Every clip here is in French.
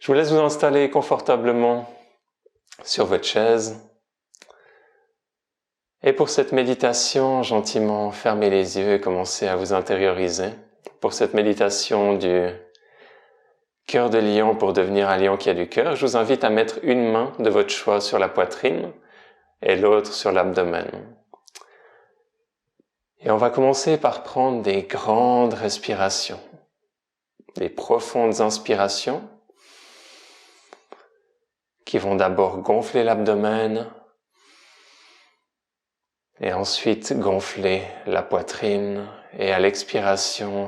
Je vous laisse vous installer confortablement sur votre chaise. Et pour cette méditation, gentiment fermez les yeux et commencez à vous intérioriser. Pour cette méditation du cœur de lion pour devenir un lion qui a du cœur, je vous invite à mettre une main de votre choix sur la poitrine et l'autre sur l'abdomen. Et on va commencer par prendre des grandes respirations, des profondes inspirations qui vont d'abord gonfler l'abdomen et ensuite gonfler la poitrine, et à l'expiration,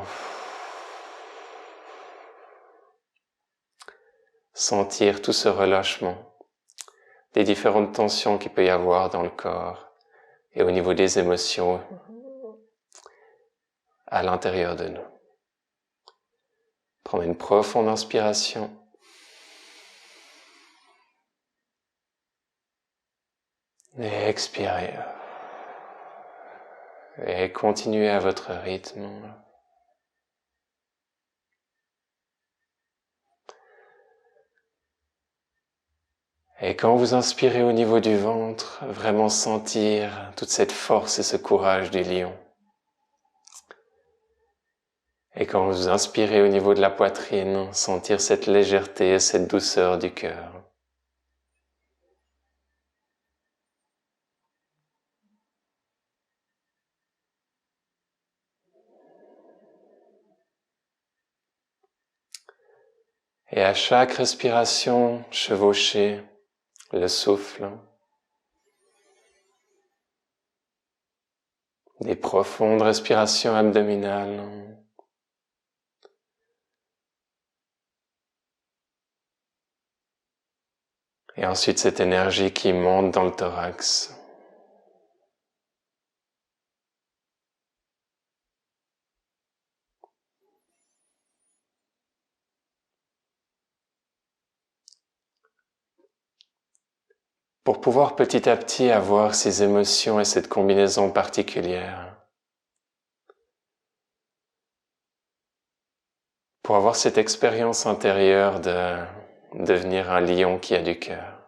sentir tout ce relâchement des différentes tensions qu'il peut y avoir dans le corps et au niveau des émotions à l'intérieur de nous. Prendre une profonde inspiration et expirer. Et continuez à votre rythme. Et quand vous inspirez au niveau du ventre, vraiment sentir toute cette force et ce courage du lion. Et quand vous inspirez au niveau de la poitrine, sentir cette légèreté et cette douceur du cœur. Et à chaque respiration, chevauchez le souffle. Des profondes respirations abdominales. Et ensuite cette énergie qui monte dans le thorax. Pour pouvoir petit à petit avoir ces émotions et cette combinaison particulière. Pour avoir cette expérience intérieure de devenir un lion qui a du cœur.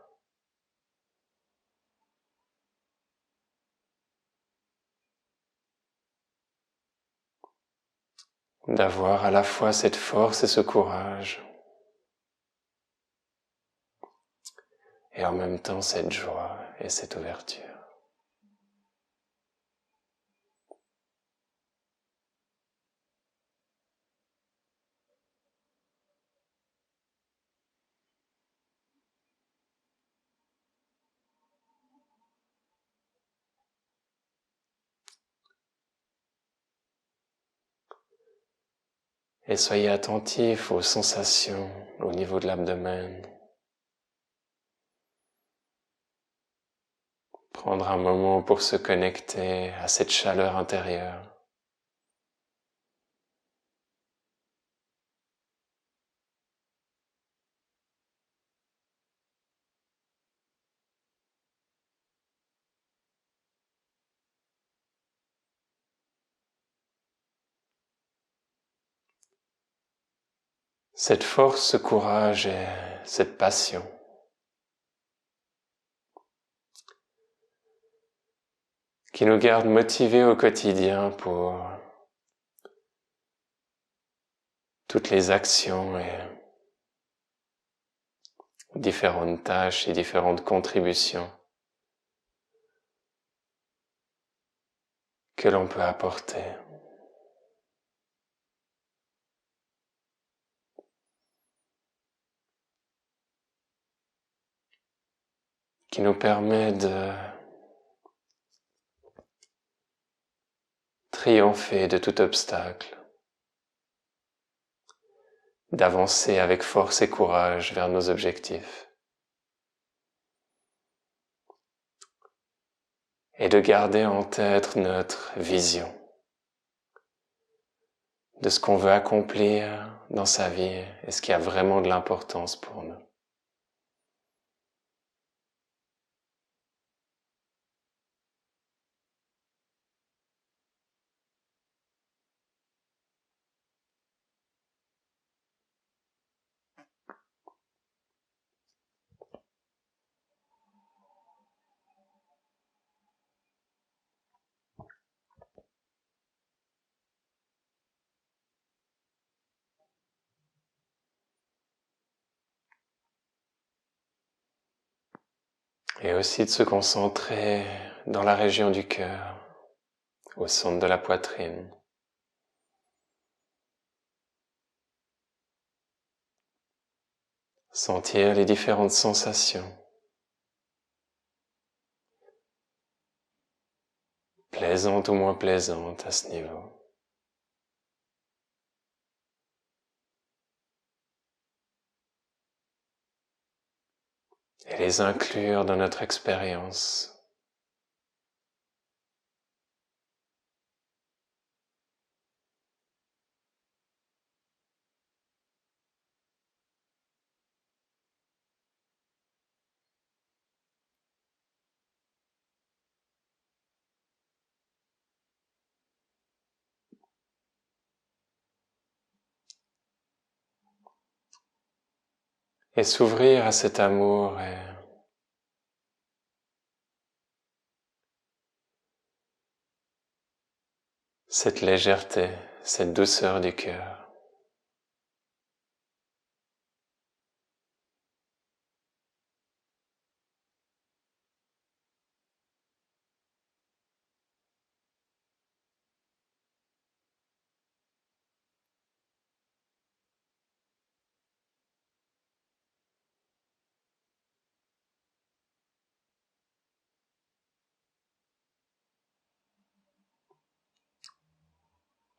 D'avoir à la fois cette force et ce courage. Et en même temps cette joie et cette ouverture. Et soyez attentifs aux sensations au niveau de l'abdomen. Prendre un moment pour se connecter à cette chaleur intérieure. Cette force, ce courage et cette passion. Qui nous garde motivés au quotidien pour toutes les actions et différentes tâches et différentes contributions que l'on peut apporter. Qui nous permet de triompher de tout obstacle, d'avancer avec force et courage vers nos objectifs, et de garder en tête notre vision de ce qu'on veut accomplir dans sa vie et ce qui a vraiment de l'importance pour nous. Et aussi de se concentrer dans la région du cœur, au centre de la poitrine. Sentir les différentes sensations, plaisantes ou moins plaisantes à ce niveau. Et les inclure dans notre expérience. Et s'ouvrir à cet amour et cette légèreté, cette douceur du cœur.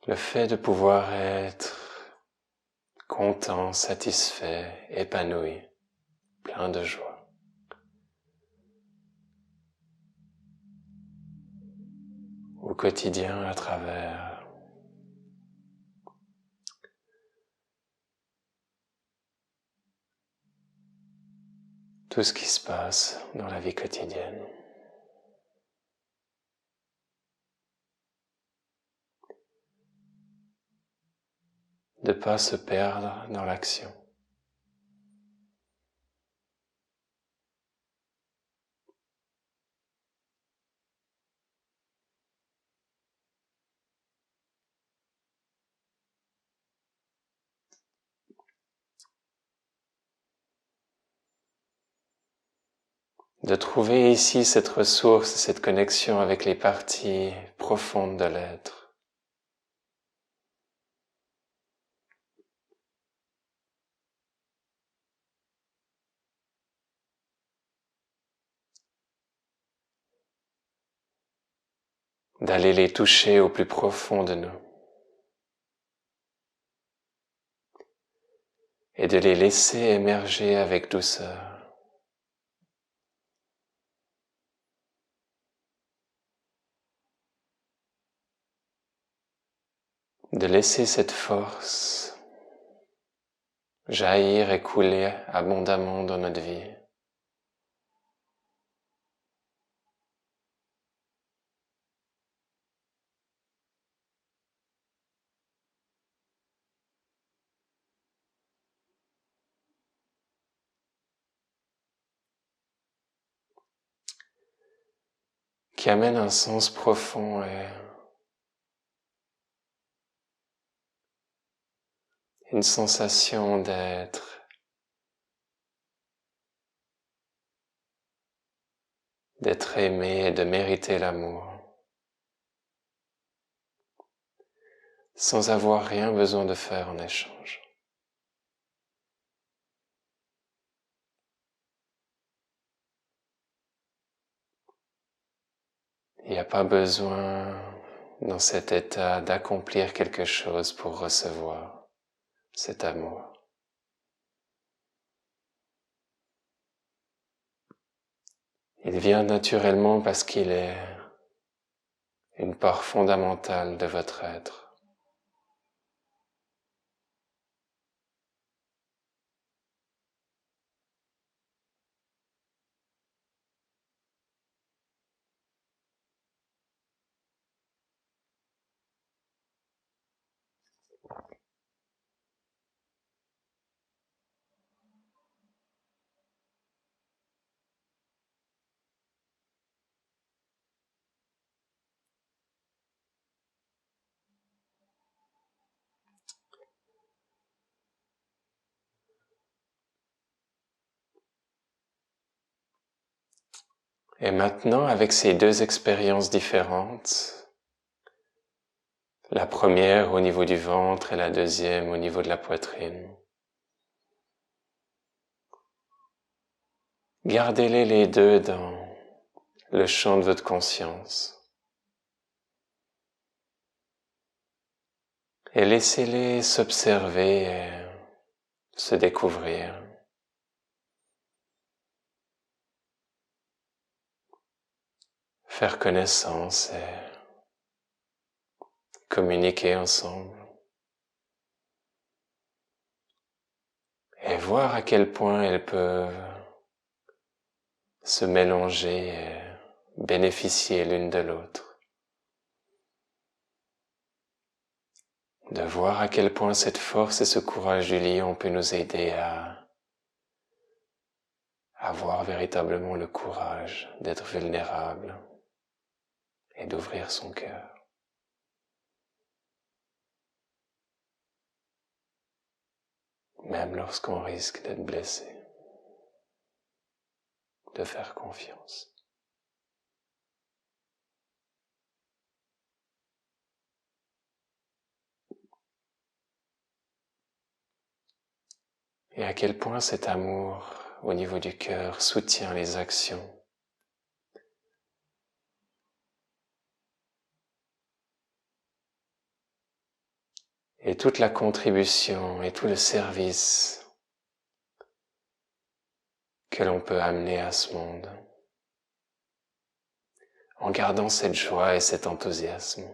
Le fait de pouvoir être content, satisfait, épanoui, plein de joie. Au quotidien, à travers tout ce qui se passe dans la vie quotidienne. De ne pas se perdre dans l'action. De trouver ici cette ressource, cette connexion avec les parties profondes de l'être. D'aller les toucher au plus profond de nous. Et de les laisser émerger avec douceur. De laisser cette force jaillir et couler abondamment dans notre vie. Qui amène un sens profond et une sensation d'être aimé et de mériter l'amour, sans avoir rien besoin de faire en échange. Il n'y a pas besoin dans cet état d'accomplir quelque chose pour recevoir cet amour. Il vient naturellement parce qu'il est une part fondamentale de votre être. Et maintenant, avec ces deux expériences différentes, la première au niveau du ventre et la deuxième au niveau de la poitrine, gardez-les les deux dans le champ de votre conscience et laissez-les s'observer et se découvrir. Faire connaissance et communiquer ensemble. Et voir à quel point elles peuvent se mélanger et bénéficier l'une de l'autre. De voir à quel point cette force et ce courage du lion peut nous aider à avoir véritablement le courage d'être vulnérable et d'ouvrir son cœur. Même lorsqu'on risque d'être blessé, de faire confiance. Et à quel point cet amour au niveau du cœur soutient les actions et toute la contribution et tout le service que l'on peut amener à ce monde, en gardant cette joie et cet enthousiasme.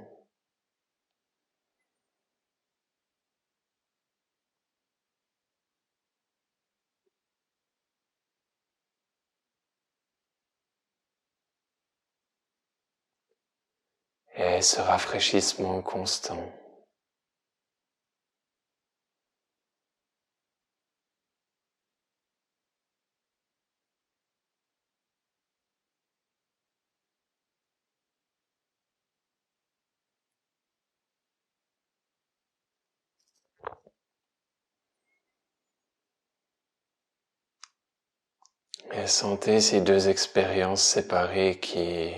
Et ce rafraîchissement constant. Et sentez ces deux expériences séparées qui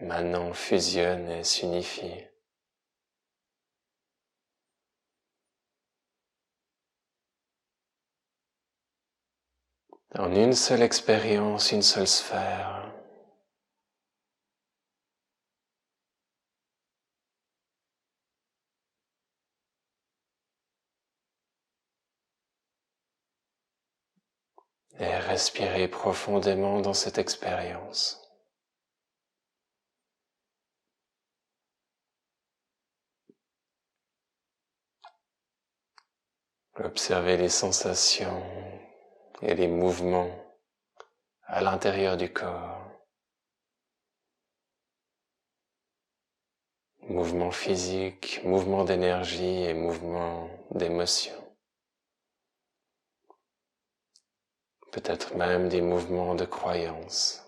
maintenant fusionnent et s'unifient. En une seule expérience, une seule sphère. Et respirez profondément dans cette expérience. Observez les sensations et les mouvements à l'intérieur du corps. Mouvements physiques, mouvements d'énergie et mouvements d'émotion. Peut-être même des mouvements de croyance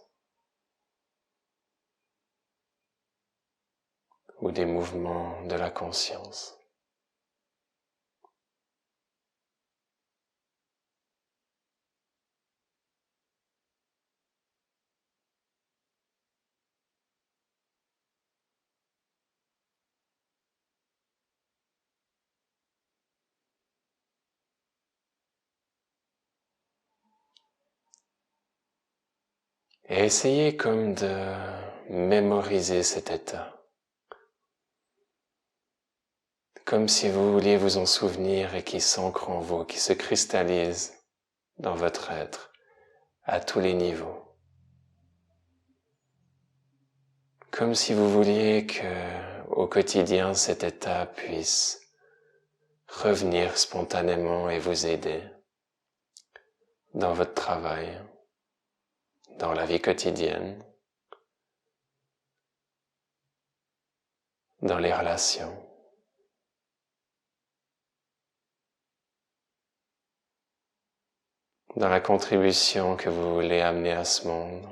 ou des mouvements de la conscience. Et essayez comme de mémoriser cet état. Comme si vous vouliez vous en souvenir et qui s'ancre en vous, qui se cristallise dans votre être à tous les niveaux. Comme si vous vouliez que, au quotidien, cet état puisse revenir spontanément et vous aider dans votre travail, dans la vie quotidienne, dans les relations. Dans la contribution que vous voulez amener à ce monde.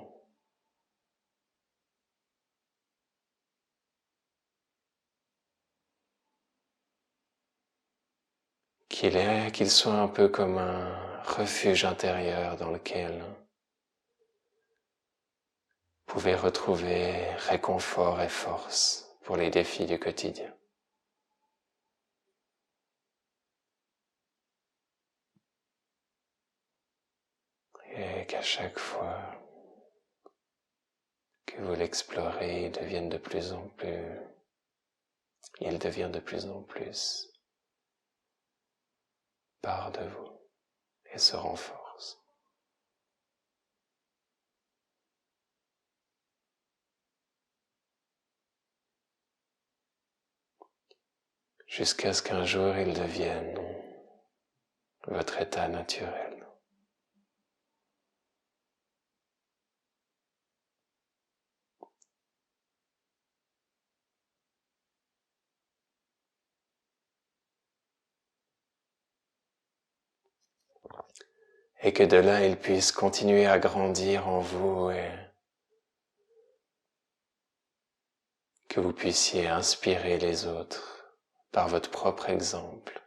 Qu'il soit un peu comme un refuge intérieur dans lequel pouvez retrouver réconfort et force pour les défis du quotidien. Et qu'à chaque fois que vous l'explorez, il devient de plus en plus part de vous et se renforce. Jusqu'à ce qu'un jour il devienne votre état naturel. Et que de là il puisse continuer à grandir en vous et que vous puissiez inspirer les autres par votre propre exemple.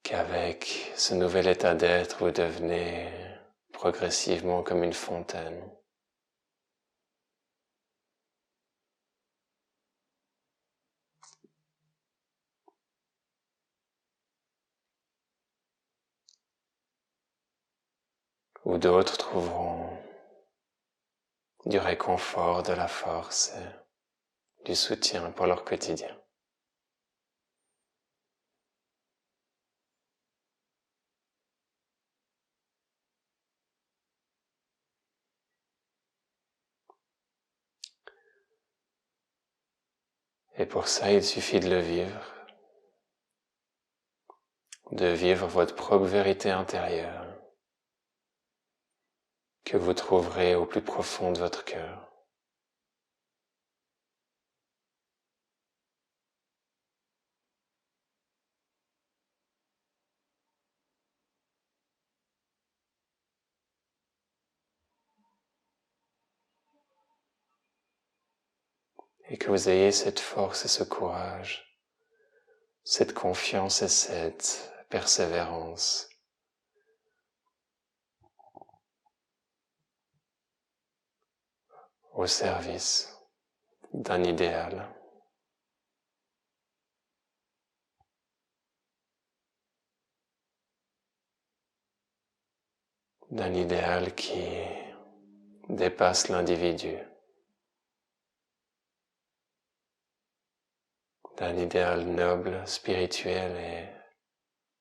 Qu'avec ce nouvel état d'être, vous devenez progressivement comme une fontaine. Où d'autres trouveront du réconfort, de la force et du soutien pour leur quotidien. Et pour ça, il suffit de le vivre, de vivre votre propre vérité intérieure, que vous trouverez au plus profond de votre cœur. Et que vous ayez cette force et ce courage, cette confiance et cette persévérance au service d'un idéal. D'un idéal qui dépasse l'individu, d'un idéal noble, spirituel et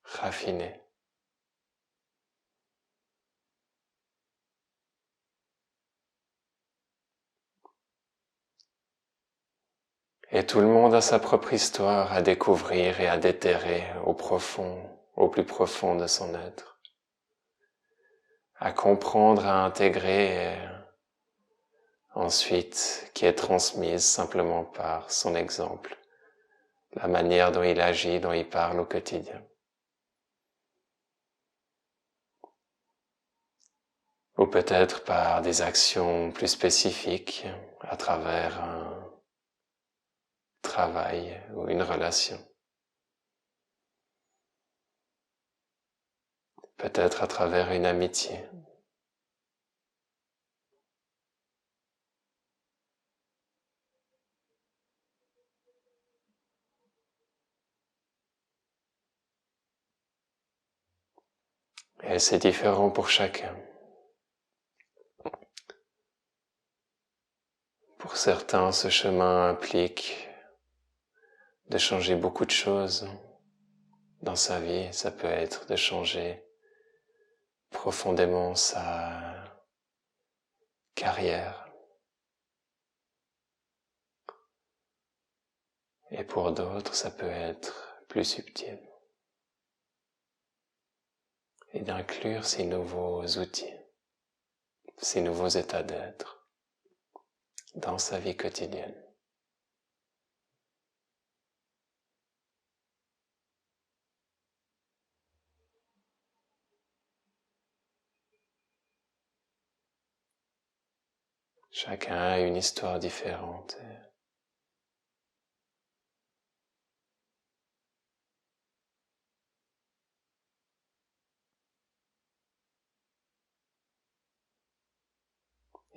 raffiné. Et tout le monde a sa propre histoire à découvrir et à déterrer au plus profond de son être. À comprendre, à intégrer et ensuite qui est transmise simplement par son exemple, la manière dont il agit, dont il parle au quotidien. Ou peut-être par des actions plus spécifiques à travers un travail ou une relation. Peut-être à travers une amitié. Et c'est différent pour chacun. Pour certains, ce chemin implique de changer beaucoup de choses dans sa vie. Ça peut être de changer profondément sa carrière. Et pour d'autres, ça peut être plus subtil. Et d'inclure ces nouveaux outils, ces nouveaux états d'être dans sa vie quotidienne. Chacun a une histoire différente.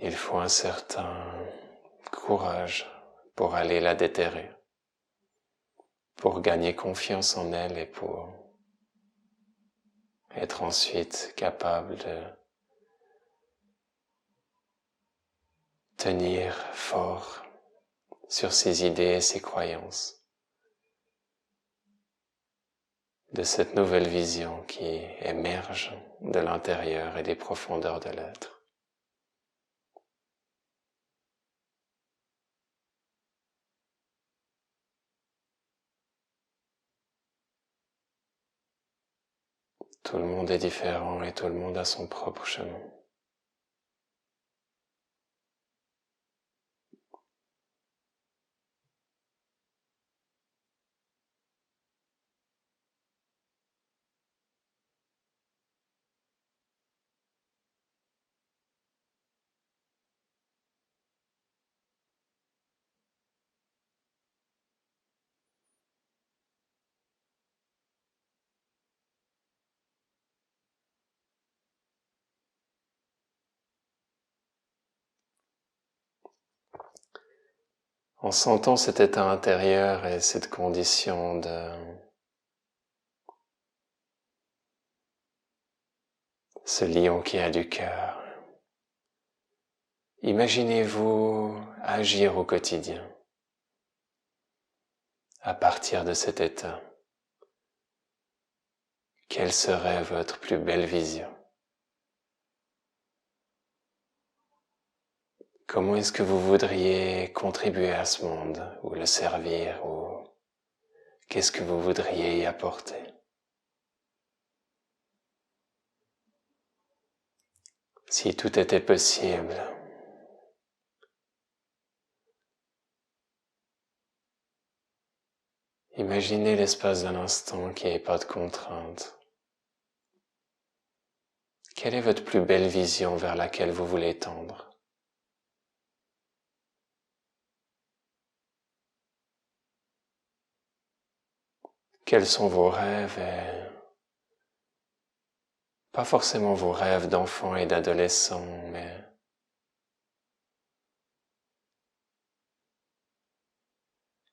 il faut un certain courage pour aller la déterrer, pour gagner confiance en elle et pour être ensuite capable de tenir fort sur ses idées et ses croyances, de cette nouvelle vision qui émerge de l'intérieur et des profondeurs de l'être. Tout le monde est différent et tout le monde a son propre chemin. En sentant cet état intérieur et cette condition de ce lion qui a du cœur, imaginez-vous agir au quotidien à partir de cet état. Quelle serait votre plus belle vision? Comment est-ce que vous voudriez contribuer à ce monde ou le servir ou qu'est-ce que vous voudriez y apporter? Si tout était possible, imaginez l'espace d'un instant qui n'ait pas de contraintes. Quelle est votre plus belle vision vers laquelle vous voulez tendre? Quels sont vos rêves et pas forcément vos rêves d'enfants et d'adolescents, mais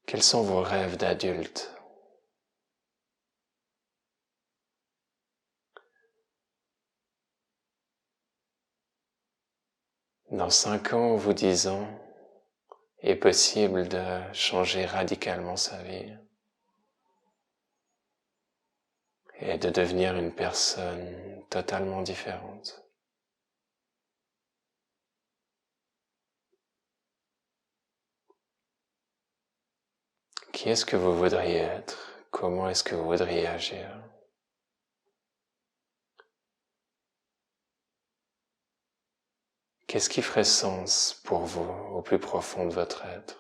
quels sont vos rêves d'adultes? Dans 5 ans ou 10 ans, est possible de changer radicalement sa vie et de devenir une personne totalement différente. Qui est-ce que vous voudriez être? Comment est-ce que vous voudriez agir? Qu'est-ce qui ferait sens pour vous au plus profond de votre être?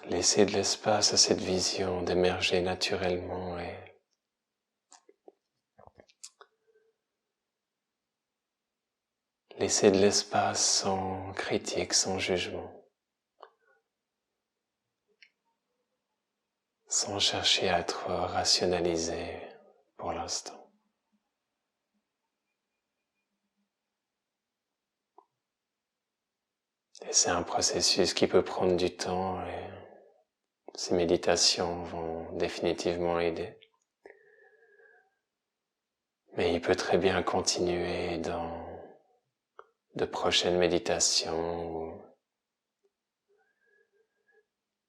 Laissez de l'espace à cette vision d'émerger naturellement et laissez de l'espace sans critique, sans jugement, sans chercher à être rationalisé pour l'instant. Et c'est un processus qui peut prendre du temps et ces méditations vont définitivement aider. Mais il peut très bien continuer dans de prochaines méditations ou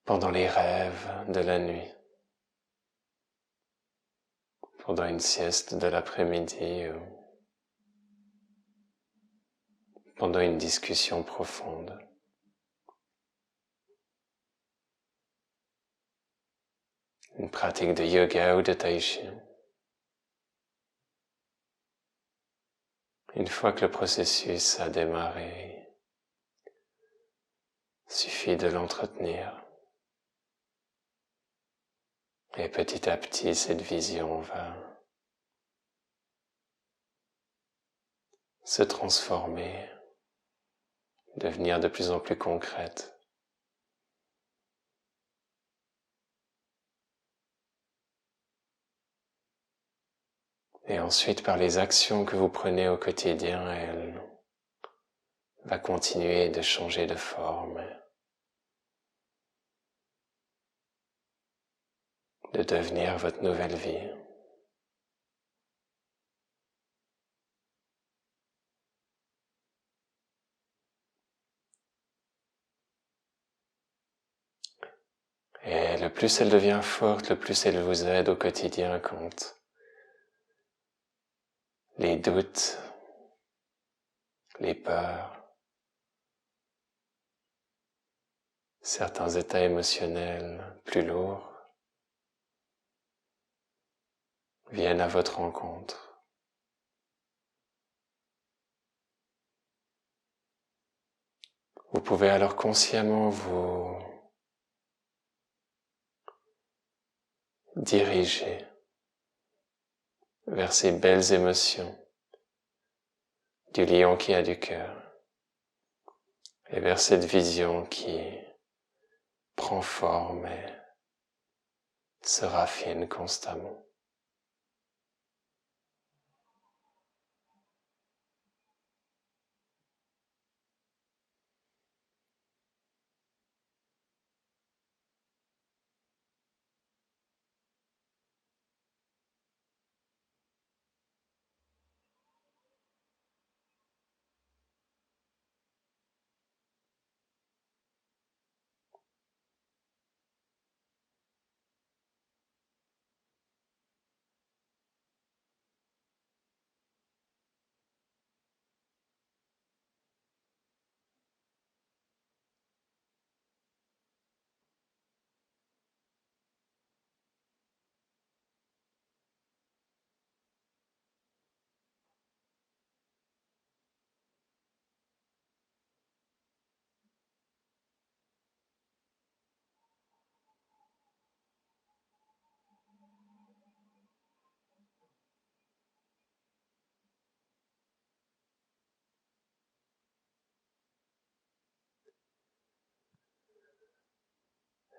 pendant les rêves de la nuit, pendant une sieste de l'après-midi ou pendant une discussion profonde. Une pratique de yoga ou de tai chi. Une fois que le processus a démarré, il suffit de l'entretenir. Et petit à petit, cette vision va se transformer, devenir de plus en plus concrète. Et ensuite, par les actions que vous prenez au quotidien, elle va continuer de changer de forme, de devenir votre nouvelle vie. Et le plus elle devient forte, le plus elle vous aide au quotidien quand les doutes, les peurs, certains états émotionnels plus lourds viennent à votre rencontre. Vous pouvez alors consciemment vous diriger vers ces belles émotions du lion qui a du cœur et vers cette vision qui prend forme et se raffine constamment.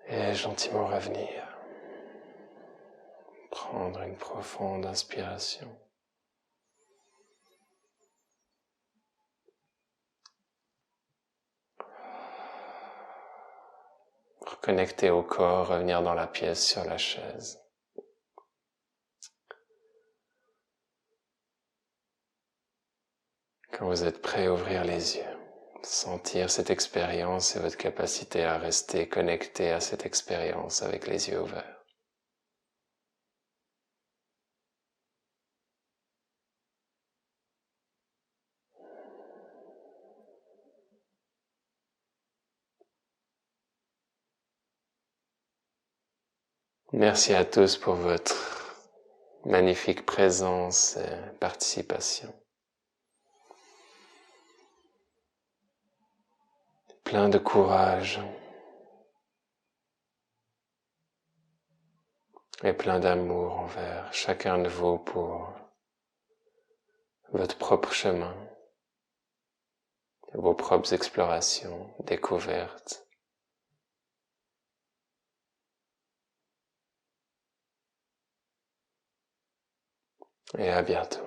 Et gentiment revenir, prendre une profonde inspiration. Reconnecter au corps, revenir dans la pièce sur la chaise. Quand vous êtes prêt à ouvrir les yeux, sentir cette expérience et votre capacité à rester connecté à cette expérience avec les yeux ouverts. Merci à tous pour votre magnifique présence et participation. Plein de courage et plein d'amour envers chacun de vous pour votre propre chemin, vos propres explorations, découvertes. Et à bientôt.